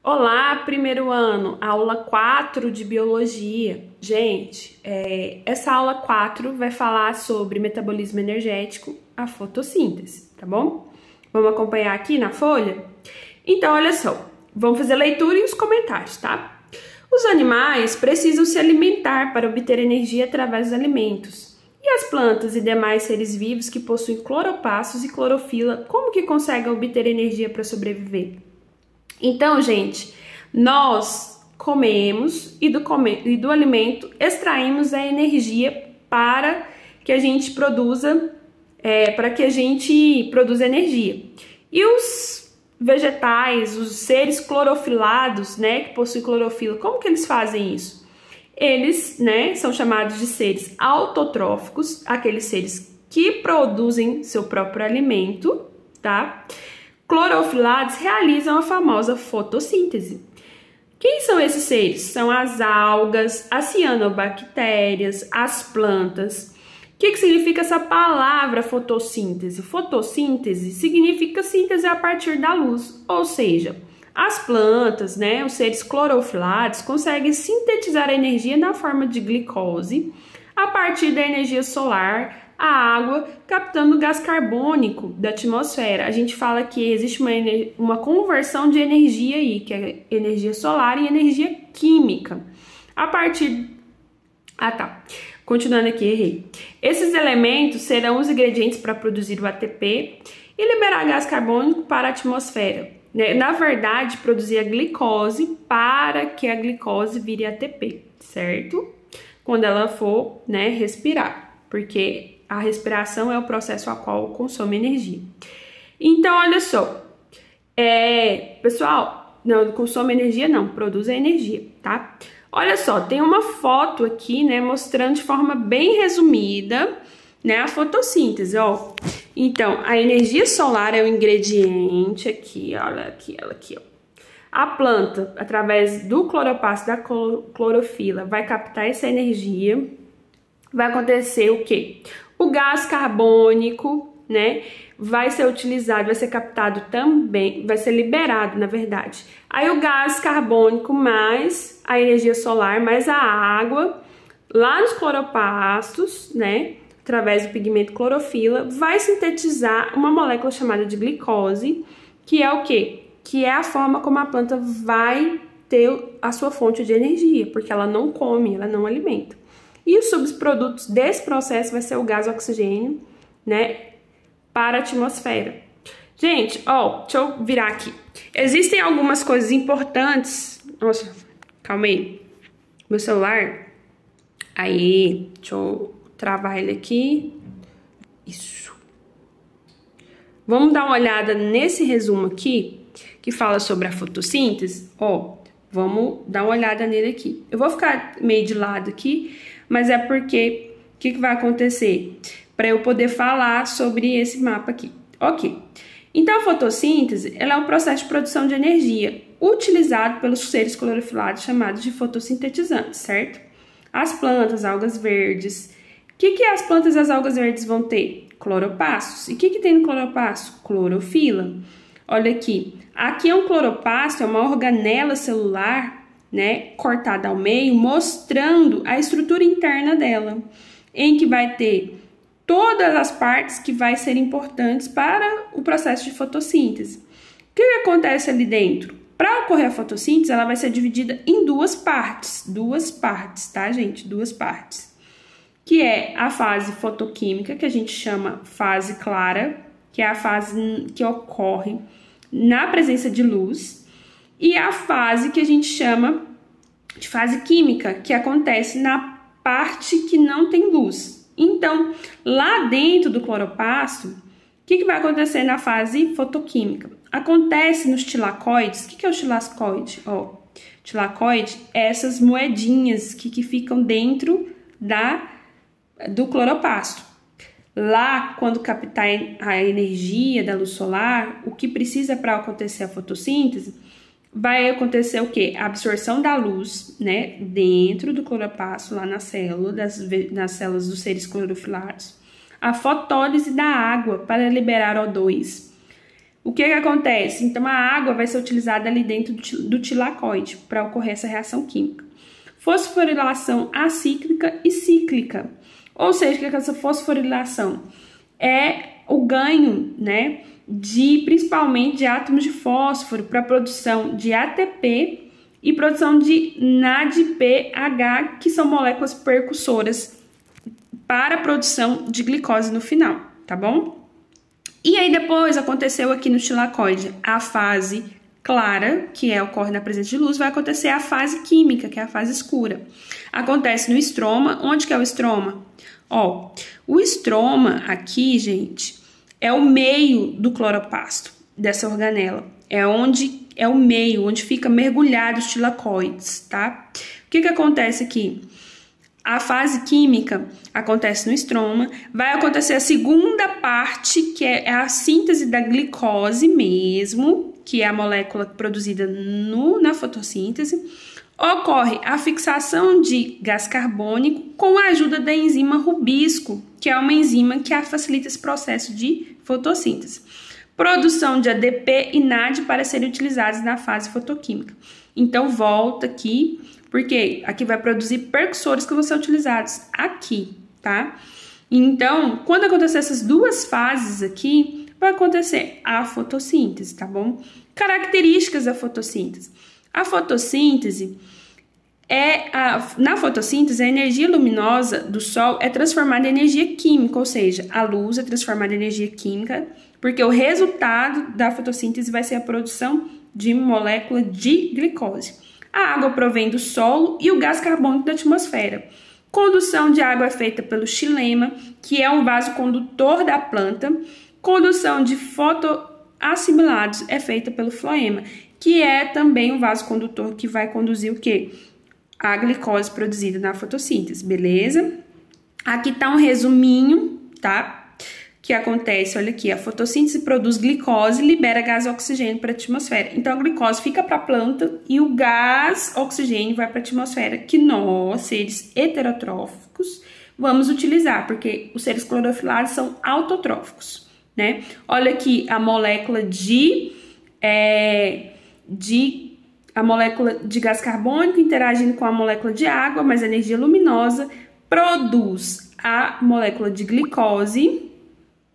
Olá, primeiro ano, aula 4 de biologia. Gente, essa aula 4 vai falar sobre metabolismo energético, a fotossíntese, tá bom? Vamos acompanhar aqui na folha? Então, olha só, vamos fazer a leitura e os comentários, tá? Os animais precisam se alimentar para obter energia através dos alimentos. E as plantas e demais seres vivos que possuem cloroplastos e clorofila, como que conseguem obter energia para sobreviver? Então, gente, nós comemos e do alimento extraímos a energia para que a gente produza, energia. E os vegetais, os seres clorofilados, né, que possuem clorofila, como que eles fazem isso? Eles, né, são chamados de seres autotróficos, aqueles seres que produzem seu próprio alimento, tá? Clorofilados realizam a famosa fotossíntese. Quem são esses seres? São as algas, as cianobactérias, as plantas. O que significa essa palavra fotossíntese? Fotossíntese significa síntese a partir da luz, ou seja, as plantas, né, os seres clorofilados conseguem sintetizar a energia na forma de glicose a partir da energia solar, a água, captando o gás carbônico da atmosfera. A gente fala que existe uma conversão de energia aí, que é energia solar e energia química. A partir... Continuando aqui, errei. Esses elementos serão os ingredientes para produzir o ATP e liberar gás carbônico para a atmosfera. Na verdade, produzir a glicose para que a glicose vire ATP, certo? Quando ela for, né, respirar, porque a respiração é o processo a qual consome energia. Então, olha só, pessoal, não consome energia não, produz a energia, tá? Olha só, tem uma foto aqui, né, mostrando de forma bem resumida, né, a fotossíntese, ó. Então, a energia solar é o ingrediente aqui, olha aqui, ela aqui, ó. A planta, através do cloroplasto da clorofila, vai captar essa energia. Vai acontecer o quê? O gás carbônico, né, vai ser utilizado, vai ser captado também, vai ser liberado, na verdade. Aí o gás carbônico mais a energia solar, mais a água, lá nos cloroplastos, né, através do pigmento clorofila, vai sintetizar uma molécula chamada de glicose, que é o quê? Que é a forma como a planta vai ter a sua fonte de energia, porque ela não come, ela não alimenta. E os subprodutos desse processo vai ser o gás oxigênio, né, para a atmosfera. Gente, ó, deixa eu virar aqui. Existem algumas coisas importantes. Nossa, calma aí. Meu celular. Aí, deixa eu travar ele aqui. Isso. Vamos dar uma olhada nesse resumo aqui, que fala sobre a fotossíntese. Ó, vamos dar uma olhada nele aqui. Eu vou ficar meio de lado aqui, mas é porque, o que vai acontecer? Para eu poder falar sobre esse mapa aqui. Ok. Então, a fotossíntese, ela é um processo de produção de energia utilizado pelos seres clorofilados chamados de fotossintetizantes, certo? As plantas, algas verdes. O que as plantas e as algas verdes vão ter? Cloroplastos. E o que tem no cloroplasto? Clorofila. Olha aqui. Aqui é um cloroplasto, é uma organela celular, né, cortada ao meio, mostrando a estrutura interna dela, em que vai ter todas as partes que vai ser importantes para o processo de fotossíntese. O que acontece ali dentro? Para ocorrer a fotossíntese, ela vai ser dividida em duas partes, tá, gente? Duas partes. Que é a fase fotoquímica, que a gente chama fase clara, que é a fase que ocorre na presença de luz, e a fase que a gente chama de fase química, que acontece na parte que não tem luz. Então, lá dentro do cloroplasto, o que vai acontecer na fase fotoquímica? Acontece nos tilacoides. O que é o tilacoide? Ó, tilacoide é essas moedinhas que ficam dentro do cloroplasto. Lá, quando captar a energia da luz solar, o que precisa para acontecer a fotossíntese, vai acontecer o quê? A absorção da luz, né, dentro do cloroplasto, lá na célula, nas células dos seres clorofilados. A fotólise da água para liberar O2. O que acontece? Então, a água vai ser utilizada ali dentro do tilacoide para ocorrer essa reação química. Fosforilação acíclica e cíclica. Ou seja, o que é essa fosforilação? É o ganho, né, principalmente de átomos de fósforo para a produção de ATP e produção de NADPH, que são moléculas percussoras para a produção de glicose no final, tá bom? E aí depois aconteceu aqui no tilacoide a fase clara, que ocorre na presença de luz, vai acontecer a fase química, que é a fase escura. Acontece no estroma. Onde que é o estroma? Ó, o estroma aqui, gente, é o meio do cloroplasto dessa organela. É o meio onde fica mergulhado os tilacoides, tá? O que acontece aqui? A fase química acontece no estroma, vai acontecer a segunda parte, que é a síntese da glicose mesmo, que é a molécula produzida na fotossíntese. Ocorre a fixação de gás carbônico com a ajuda da enzima rubisco, que é uma enzima que facilita esse processo de fotossíntese. Produção de ADP e NAD para serem utilizados na fase fotoquímica. Então, volta aqui, porque aqui vai produzir percussores que vão ser utilizados aqui, tá? Então, quando acontecer essas duas fases aqui, vai acontecer a fotossíntese, tá bom? Características da fotossíntese. A fotossíntese na fotossíntese, a energia luminosa do Sol é transformada em energia química, ou seja, a luz é transformada em energia química, porque o resultado da fotossíntese vai ser a produção de molécula de glicose. A água provém do solo e o gás carbônico da atmosfera. Condução de água é feita pelo xilema, que é um vaso condutor da planta. Condução de fotoassimilados é feita pelo floema, que é também um vaso condutor que vai conduzir o quê? A glicose produzida na fotossíntese, beleza? Aqui tá um resuminho, tá? Que acontece, olha aqui, a fotossíntese produz glicose e libera gás oxigênio para a atmosfera. Então, a glicose fica para a planta e o gás oxigênio vai para a atmosfera, que nós, seres heterotróficos, vamos utilizar, porque os seres clorofilados são autotróficos, né? Olha aqui a molécula a molécula de gás carbônico interagindo com a molécula de água, mas a energia luminosa produz a molécula de glicose,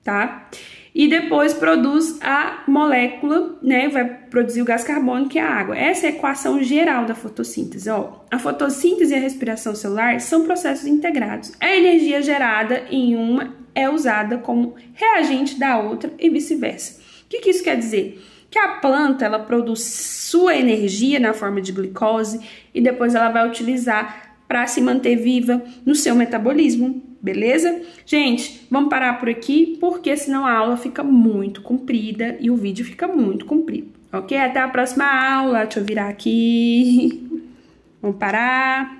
tá? E depois produz a molécula, né? Vai produzir o gás carbônico e a água. Essa é a equação geral da fotossíntese, ó. A fotossíntese e a respiração celular são processos integrados. A energia gerada em uma é usada como reagente da outra e vice-versa. O que isso quer dizer? Que a planta, ela produz sua energia na forma de glicose e depois ela vai utilizar para se manter viva no seu metabolismo, beleza? Gente, vamos parar por aqui, porque senão a aula fica muito comprida e o vídeo fica muito comprido, ok? Até a próxima aula, deixa eu virar aqui, vamos parar.